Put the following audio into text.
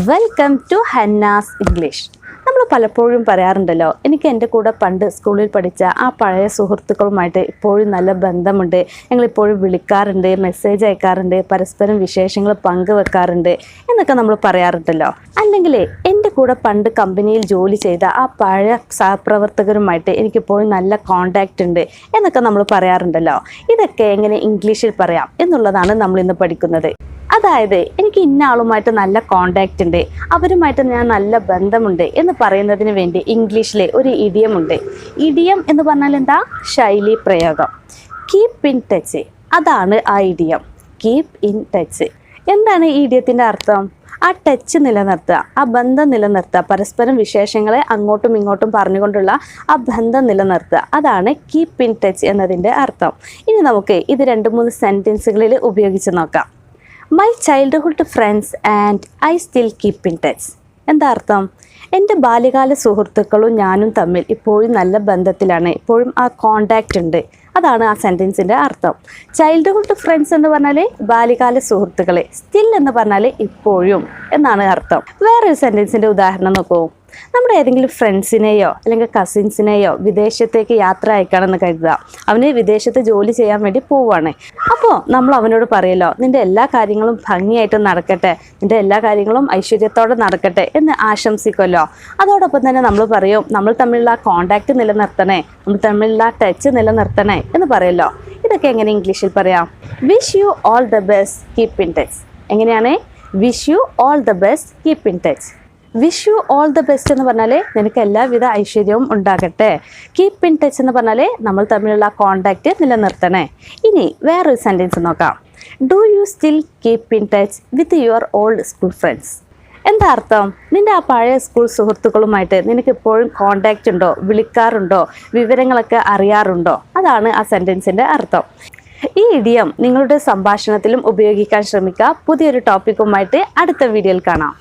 Welcome to Hannas English. നമ്മൾ പലപ്പോഴും പറയാറുണ്ടല്ലോ, എനിക്ക് എൻ്റെ കൂടെ പണ്ട് സ്കൂളിൽ പഠിച്ച ആ പഴയ സുഹൃത്തുക്കളുമായിട്ട് ഇപ്പോഴും നല്ല ബന്ധമുണ്ട്, ഞങ്ങളിപ്പോഴും വിളിക്കാറുണ്ട്, മെസ്സേജ് അയക്കാറുണ്ട്, പരസ്പരം വിശേഷങ്ങൾ പങ്കുവെക്കാറുണ്ട് എന്നൊക്കെ നമ്മൾ പറയാറുണ്ടല്ലോ. അല്ലെങ്കിൽ എൻ്റെ കൂടെ പണ്ട് കമ്പനിയിൽ ജോലി ചെയ്ത ആ പഴയ സഹപ്രവർത്തകരുമായിട്ട് എനിക്കിപ്പോഴും നല്ല കോണ്ടാക്റ്റ് ഉണ്ട് എന്നൊക്കെ നമ്മൾ പറയാറുണ്ടല്ലോ. ഇതൊക്കെ എങ്ങനെ ഇംഗ്ലീഷിൽ പറയാം എന്നുള്ളതാണ് നമ്മളിന്ന് പഠിക്കുന്നത്. അതായത് എനിക്ക് ഇന്ന ആളുമായിട്ട് നല്ല കോണ്ടാക്റ്റ് ഉണ്ട്, അവരുമായിട്ട് ഞാൻ നല്ല ബന്ധമുണ്ട് എന്ന് പറയുന്നതിന് വേണ്ടി ഇംഗ്ലീഷിലെ ഒരു ഇഡിയം ഉണ്ട്. ഇഡിയം എന്ന് പറഞ്ഞാൽ എന്താ? ശൈലി പ്രയോഗം. കീപ്പ് ഇൻ ടച്ച്, അതാണ് ആ ഇഡിയം. Keep in touch. എന്താണ് ഈ ഇഡിയത്തിൻ്റെ അർത്ഥം? ആ ടച്ച് നിലനിർത്തുക, ആ ബന്ധം നിലനിർത്തുക, പരസ്പരം വിശേഷങ്ങളെ അങ്ങോട്ടും ഇങ്ങോട്ടും പറഞ്ഞുകൊണ്ടുള്ള ആ ബന്ധം നിലനിർത്തുക, അതാണ് കീപ്പ് ഇൻ ടച്ച് എന്നതിൻ്റെ അർത്ഥം. ഇനി നമുക്ക് ഇത് 2-3 സെൻറ്റൻസുകളിൽ ഉപയോഗിച്ച് നോക്കാം. My childhood friends and I still keep in touch. എന്താ അർത്ഥം? എൻ്റെ ബാല്യകാല സുഹൃത്തുക്കളും ഞാനും തമ്മിൽ ഇപ്പോഴും നല്ല ബന്ധത്തിലാണ്, ഇപ്പോഴും ആ കോണ്ടാക്റ്റ് ഉണ്ട്. അതാണ് ആ സെൻറ്റൻസിൻ്റെ അർത്ഥം. ചൈൽഡ്ഹുഡ് ഫ്രണ്ട്സ് എന്ന് പറഞ്ഞാൽ ബാല്യകാല സുഹൃത്തുക്കളെ, സ്റ്റിൽ എന്ന് പറഞ്ഞാൽ ഇപ്പോഴും എന്നാണ് അർത്ഥം. വേറൊരു സെൻറ്റൻസിൻ്റെ ഉദാഹരണം നോക്കൂ. നമ്മുടെ ഏതെങ്കിലും ഫ്രണ്ട്സിനെയോ അല്ലെങ്കിൽ കസിൻസിനെയോ വിദേശത്തേക്ക് യാത്ര അയക്കണമെന്ന് കരുതുക. അവന് വിദേശത്ത് ജോലി ചെയ്യാൻ വേണ്ടി പോവുകയാണ്. അപ്പോൾ നമ്മൾ അവനോട് പറയല്ലോ, നിൻ്റെ എല്ലാ കാര്യങ്ങളും ഭംഗിയായിട്ട് നടക്കട്ടെ, നിൻ്റെ എല്ലാ കാര്യങ്ങളും ഐശ്വര്യത്തോടെ നടക്കട്ടെ എന്ന് ആശംസിക്കുമല്ലോ. അതോടൊപ്പം തന്നെ നമ്മൾ പറയും, നമ്മൾ തമ്മിലുള്ള കോണ്ടാക്റ്റ് നിലനിർത്തണേ, നമ്മൾ തമ്മിലുള്ള ടച്ച് നിലനിർത്തണേ എന്ന് പറയല്ലോ. ഇതൊക്കെ എങ്ങനെ ഇംഗ്ലീഷിൽ പറയാം? Wish you all the best, keep in touch. എങ്ങനെയാണ്? Wish you all the best, keep in touch. Wish you all the best എന്ന് പറഞ്ഞാൽ നിനക്ക് എല്ലാവിധ ഐശ്വര്യവും ഉണ്ടാകട്ടെ. കീപ്പ് ഇൻ ടച്ച് എന്ന് പറഞ്ഞാൽ നമ്മൾ തമ്മിലുള്ള കോണ്ടാക്റ്റ് നിലനിർത്തണേ. ഇനി വേറൊരു സെൻറ്റൻസ് നോക്കാം. Do you still keep in touch with your old school friends. എന്താ അർത്ഥം? നിൻ്റെ ആ പഴയ സ്കൂൾ സുഹൃത്തുക്കളുമായിട്ട് നിനക്ക് ഇപ്പോഴും കോണ്ടാക്റ്റ് ഉണ്ടോ, വിളിക്കാറുണ്ടോ, വിവരങ്ങളൊക്കെ അറിയാറുണ്ടോ? അതാണ് ആ സെൻറ്റൻസിൻ്റെ അർത്ഥം. ഈ ഇഡിയം നിങ്ങളുടെ സംഭാഷണത്തിലും ഉപയോഗിക്കാൻ ശ്രമിക്കുക. പുതിയൊരു ടോപ്പിക്കുമായിട്ട് അടുത്ത വീഡിയോയിൽ കാണാം.